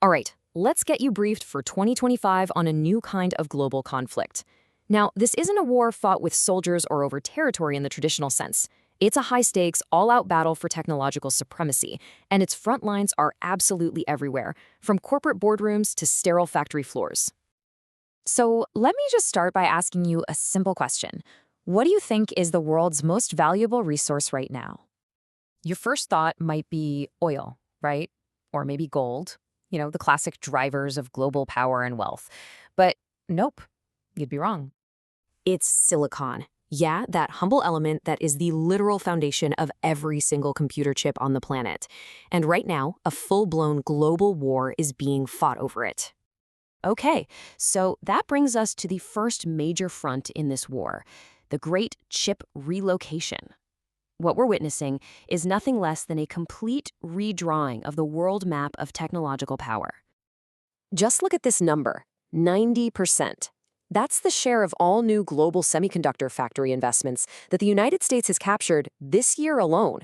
All right, let's get you briefed for 2025 on a new kind of global conflict. Now, this isn't a war fought with soldiers or over territory in the traditional sense. It's a high-stakes, all-out battle for technological supremacy, and its front lines are absolutely everywhere, from corporate boardrooms to sterile factory floors. So, let me just start by asking you a simple question. What do you think is the world's most valuable resource right now? Your first thought might be oil, right? Or maybe gold, the classic drivers of global power and wealth. But nope, you'd be wrong. It's silicon. Yeah, that humble element that is the literal foundation of every single computer chip on the planet. And right now, a full-blown global war is being fought over it. Okay, so that brings us to the first major front in this war, the Great Chip Relocation. What we're witnessing is nothing less than a complete redrawing of the world map of technological power. Just look at this number, 90%. That's the share of all new global semiconductor factory investments that the United States has captured this year alone.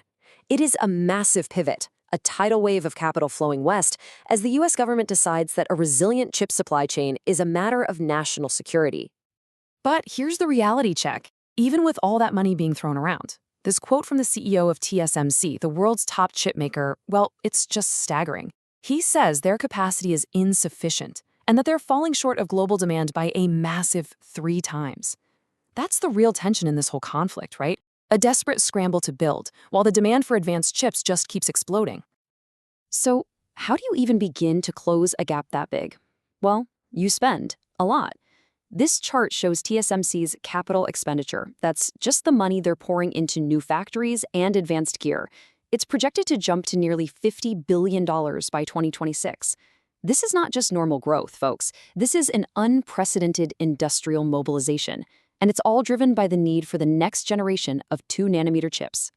It is a massive pivot, a tidal wave of capital flowing west, as the U.S. government decides that a resilient chip supply chain is a matter of national security. But here's the reality check. Even with all that money being thrown around, this quote from the CEO of TSMC, the world's top chip maker, well, it's just staggering. He says their capacity is insufficient and that they're falling short of global demand by a massive 3 times. That's the real tension in this whole conflict, right? A desperate scramble to build, while the demand for advanced chips just keeps exploding. So, how do you even begin to close a gap that big? Well, you spend a lot. This chart shows TSMC's capital expenditure. That's just the money they're pouring into new factories and advanced gear. It's projected to jump to nearly $50 billion by 2026. This is not just normal growth, folks. This is an unprecedented industrial mobilization, and it's all driven by the need for the next generation of 2-nanometer chips.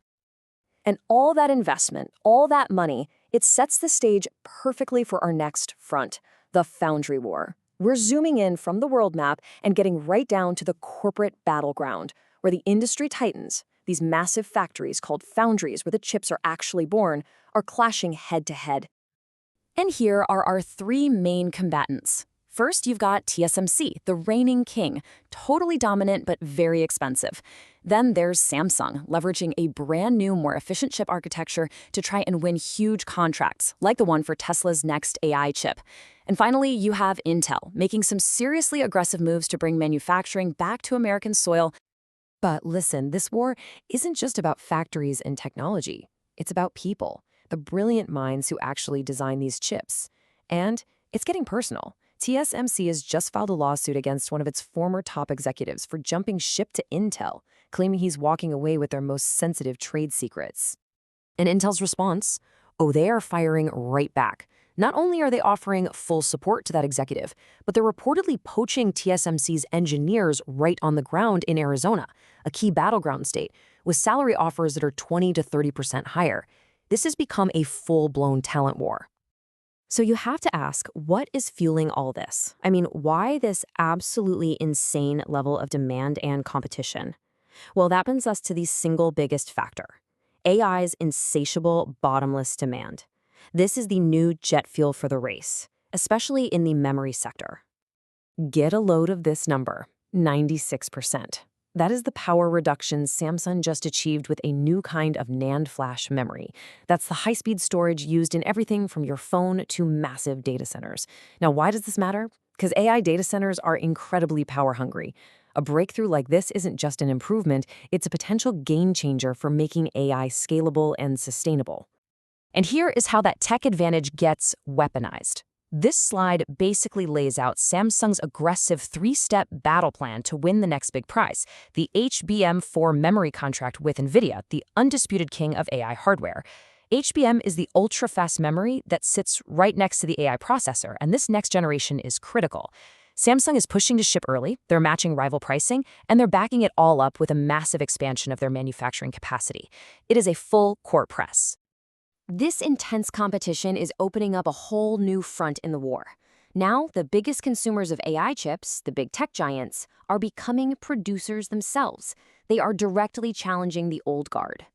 And all that investment, all that money, it sets the stage perfectly for our next front, the foundry war. We're zooming in from the world map and getting right down to the corporate battleground, where the industry titans, these massive factories called foundries where the chips are actually born, are clashing head-to-head. And here are our 3 main combatants. First, you've got TSMC, the reigning king, totally dominant but very expensive. Then there's Samsung, leveraging a brand new, more efficient chip architecture to try and win huge contracts, like the one for Tesla's next AI chip. And finally, you have Intel, making some seriously aggressive moves to bring manufacturing back to American soil. But listen, this war isn't just about factories and technology. It's about people, the brilliant minds who actually design these chips. And it's getting personal. TSMC has just filed a lawsuit against one of its former top executives for jumping ship to Intel, claiming he's walking away with their most sensitive trade secrets. And Intel's response? Oh, they are firing right back. Not only are they offering full support to that executive, but they're reportedly poaching TSMC's engineers right on the ground in Arizona, a key battleground state, with salary offers that are 20 to 30% higher. This has become a full-blown talent war. So you have to ask, what is fueling all this? I mean, why this absolutely insane level of demand and competition? Well, that brings us to the single biggest factor: AI's insatiable, bottomless demand. This is the new jet fuel for the race, especially in the memory sector. Get a load of this number, 96%. That is the power reduction Samsung just achieved with a new kind of NAND flash memory. That's the high-speed storage used in everything from your phone to massive data centers. Now, why does this matter? Because AI data centers are incredibly power-hungry. A breakthrough like this isn't just an improvement, it's a potential game-changer for making AI scalable and sustainable. And here is how that tech advantage gets weaponized. This slide basically lays out Samsung's aggressive 3-step battle plan to win the next big prize, the HBM4 memory contract with NVIDIA, the undisputed king of AI hardware. HBM is the ultra-fast memory that sits right next to the AI processor, and this next generation is critical. Samsung is pushing to ship early, they're matching rival pricing, and they're backing it all up with a massive expansion of their manufacturing capacity. It is a full court press. This intense competition is opening up a whole new front in the war. Now, the biggest consumers of AI chips, the big tech giants, are becoming producers themselves. They are directly challenging the old guard.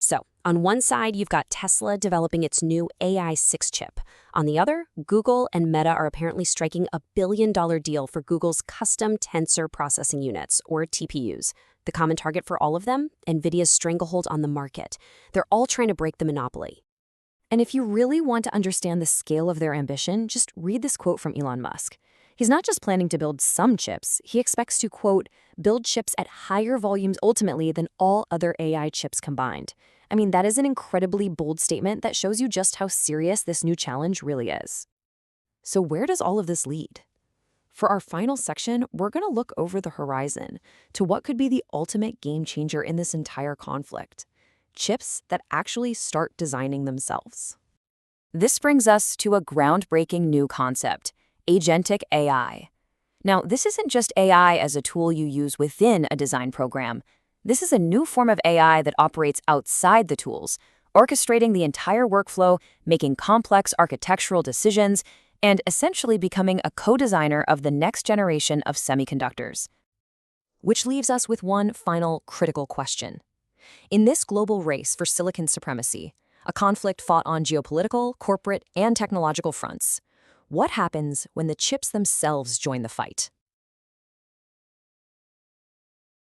So, On one side, you've got Tesla developing its new AI-6 chip. On the other, Google and Meta are apparently striking a billion-dollar deal for Google's custom tensor processing units, or TPUs. The common target for all of them? NVIDIA's stranglehold on the market. They're all trying to break the monopoly. And if you really want to understand the scale of their ambition, just read this quote from Elon Musk. He's not just planning to build some chips, he expects to, quote, build chips at higher volumes ultimately than all other AI chips combined. I mean, that is an incredibly bold statement that shows you just how serious this new challenge really is. So where does all of this lead? For our final section, we're going to look over the horizon to what could be the ultimate game changer in this entire conflict: chips that actually start designing themselves. This brings us to a groundbreaking new concept: agentic AI. Now, this isn't just AI as a tool you use within a design program. This is a new form of AI that operates outside the tools, orchestrating the entire workflow, making complex architectural decisions, and essentially becoming a co-designer of the next generation of semiconductors. Which leaves us with one final critical question. In this global race for silicon supremacy, a conflict fought on geopolitical, corporate, and technological fronts, what happens when the chips themselves join the fight?